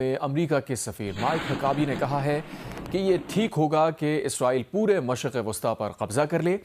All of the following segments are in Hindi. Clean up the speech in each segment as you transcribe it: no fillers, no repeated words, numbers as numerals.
अमेरिका के सफ़ीर माइक हकाबी ने कहा है कि ये ठीक होगा कि इसराइल पूरे मशरिक़ वस्ता पर कब्ज़ा कर ले।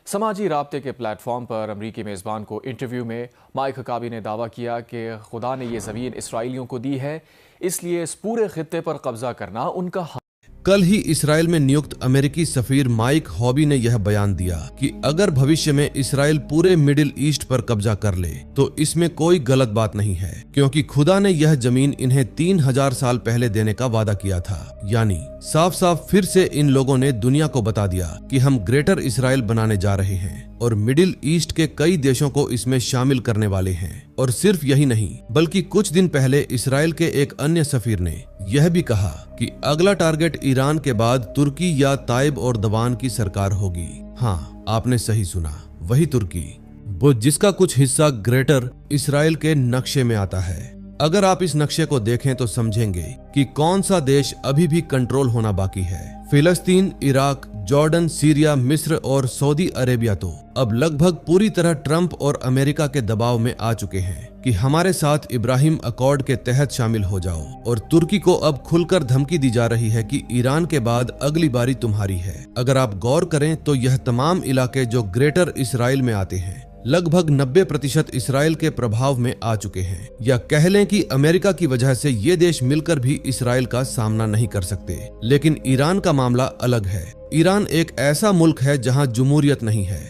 समाजी राब्ते के प्लेटफॉर्म पर अमरीकी मेज़बान को इंटरव्यू में माइक हकाबी ने दावा किया कि खुदा ने यह ज़मीन इसराइलियों को दी है, इसलिए इस पूरे खित्ते पर कब्ज़ा करना उनका हक। कल ही इसराइल में नियुक्त अमेरिकी सफीर माइक हॉबी ने यह बयान दिया कि अगर भविष्य में इसराइल पूरे मिडिल ईस्ट पर कब्जा कर ले तो इसमें कोई गलत बात नहीं है, क्योंकि खुदा ने यह जमीन इन्हें 3000 साल पहले देने का वादा किया था। यानी साफ साफ फिर से इन लोगों ने दुनिया को बता दिया कि हम ग्रेटर इसराइल बनाने जा रहे हैं और मिडिल ईस्ट के कई देशों को इसमें शामिल करने वाले हैं। और सिर्फ यही नहीं, बल्कि कुछ दिन पहले इसराइल के एक अन्य सफीर ने यह भी कहा कि अगला टारगेट ईरान के बाद तुर्की या ताइब और दवान की सरकार होगी। हाँ, आपने सही सुना, वही तुर्की, वो जिसका कुछ हिस्सा ग्रेटर इसराइल के नक्शे में आता है। अगर आप इस नक्शे को देखें तो समझेंगे कि कौन सा देश अभी भी कंट्रोल होना बाकी है। फिलिस्तीन, इराक, जॉर्डन, सीरिया, मिस्र और सऊदी अरेबिया तो अब लगभग पूरी तरह ट्रंप और अमेरिका के दबाव में आ चुके हैं कि हमारे साथ इब्राहिम अकॉर्ड के तहत शामिल हो जाओ। और तुर्की को अब खुलकर धमकी दी जा रही है कि ईरान के बाद अगली बारी तुम्हारी है। अगर आप गौर करें तो यह तमाम इलाके जो ग्रेटर इसराइल में आते हैं लगभग 90% इसराइल के प्रभाव में आ चुके हैं। या कह लें कि अमेरिका की वजह से ये देश मिलकर भी इसराइल का सामना नहीं कर सकते। लेकिन ईरान का मामला अलग है। ईरान एक ऐसा मुल्क है जहां जमहूरियत नहीं है,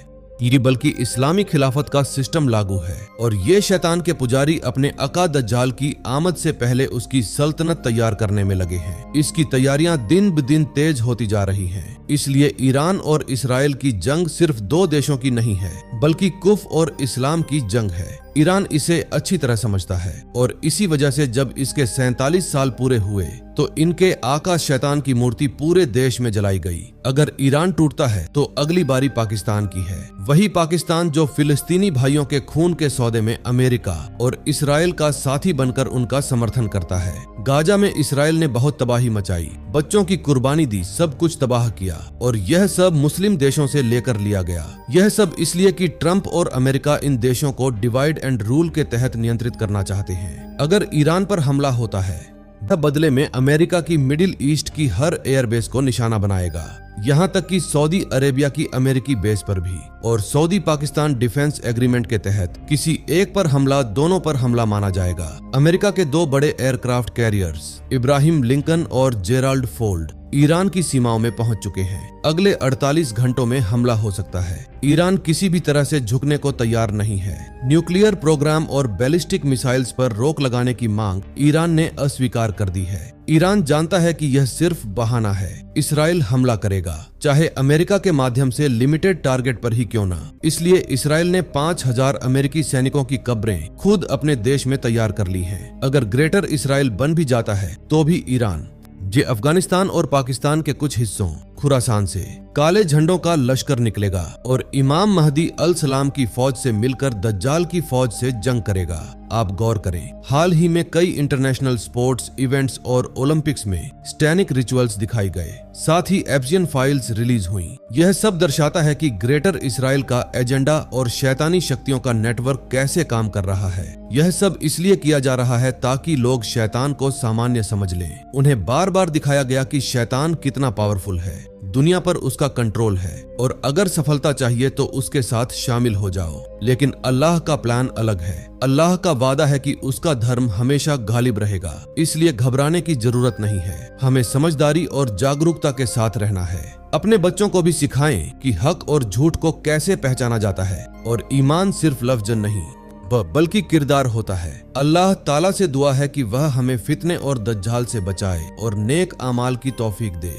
बल्कि इस्लामी खिलाफत का सिस्टम लागू है। और ये शैतान के पुजारी अपने अका दज्जाल की आमद से पहले उसकी सल्तनत तैयार करने में लगे हैं। इसकी तैयारियां दिन ब दिन तेज होती जा रही हैं। इसलिए ईरान और इसराइल की जंग सिर्फ दो देशों की नहीं है, बल्कि कुफ और इस्लाम की जंग है। ईरान इसे अच्छी तरह समझता है और इसी वजह से जब इसके 47 साल पूरे हुए तो इनके आका शैतान की मूर्ति पूरे देश में जलाई गई। अगर ईरान टूटता है तो अगली बारी पाकिस्तान की है। वही पाकिस्तान जो फिलिस्तीनी भाइयों के खून के सौदे में अमेरिका और इसराइल का साथी बनकर उनका समर्थन करता है। गाजा में इसराइल ने बहुत तबाही मचाई, बच्चों की कुर्बानी दी, सब कुछ तबाह किया और यह सब मुस्लिम देशों से लेकर लिया गया। यह सब इसलिए कि ट्रंप और अमेरिका इन देशों को डिवाइड एंड रूल के तहत नियंत्रित करना चाहते हैं। अगर ईरान पर हमला होता है तो बदले में अमेरिका की मिडिल ईस्ट की हर एयरबेस को निशाना बनाएगा, यहाँ तक कि सऊदी अरेबिया की अमेरिकी बेस पर भी। और सऊदी पाकिस्तान डिफेंस एग्रीमेंट के तहत किसी एक पर हमला दोनों पर हमला माना जाएगा। अमेरिका के दो बड़े एयरक्राफ्ट कैरियर्स इब्राहिम लिंकन और जेराल्ड फोल्ड ईरान की सीमाओं में पहुंच चुके हैं। अगले 48 घंटों में हमला हो सकता है। ईरान किसी भी तरह से झुकने को तैयार नहीं है। न्यूक्लियर प्रोग्राम और बैलिस्टिक मिसाइल्स पर रोक लगाने की मांग ईरान ने अस्वीकार कर दी है। ईरान जानता है कि यह सिर्फ बहाना है। इसराइल हमला करेगा, चाहे अमेरिका के माध्यम से लिमिटेड टारगेट पर ही क्यों ना। इसलिए इसराइल ने 5000 अमेरिकी सैनिकों की कब्रें खुद अपने देश में तैयार कर ली हैं। अगर ग्रेटर इसराइल बन भी जाता है तो भी ईरान जे अफगानिस्तान और पाकिस्तान के कुछ हिस्सों खुरासान से काले झंडों का लश्कर निकलेगा और इमाम महदी अल सलाम की फौज से मिलकर दज्जाल की फौज से जंग करेगा। आप गौर करें, हाल ही में कई इंटरनेशनल स्पोर्ट्स इवेंट्स और ओलंपिक्स में स्टैनिक रिचुअल्स दिखाए गए, साथ ही एब्सियन फाइल्स रिलीज हुई। यह सब दर्शाता है कि ग्रेटर इसराइल का एजेंडा और शैतानी शक्तियों का नेटवर्क कैसे काम कर रहा है। यह सब इसलिए किया जा रहा है ताकि लोग शैतान को सामान्य समझ लें। उन्हें बार बार दिखाया गया कि शैतान कितना पावरफुल है, दुनिया पर उसका कंट्रोल है और अगर सफलता चाहिए तो उसके साथ शामिल हो जाओ। लेकिन अल्लाह का प्लान अलग है। अल्लाह का वादा है कि उसका धर्म हमेशा गालिब रहेगा, इसलिए घबराने की जरूरत नहीं है। हमें समझदारी और जागरूकता के साथ रहना है। अपने बच्चों को भी सिखाएं कि हक और झूठ को कैसे पहचाना जाता है और ईमान सिर्फ लफ्ज नहीं बल्कि किरदार होता है। अल्लाह ताला से दुआ है कि वह हमें फितने और दज्जाल से बचाए और नेक आमाल की तौफीक दे।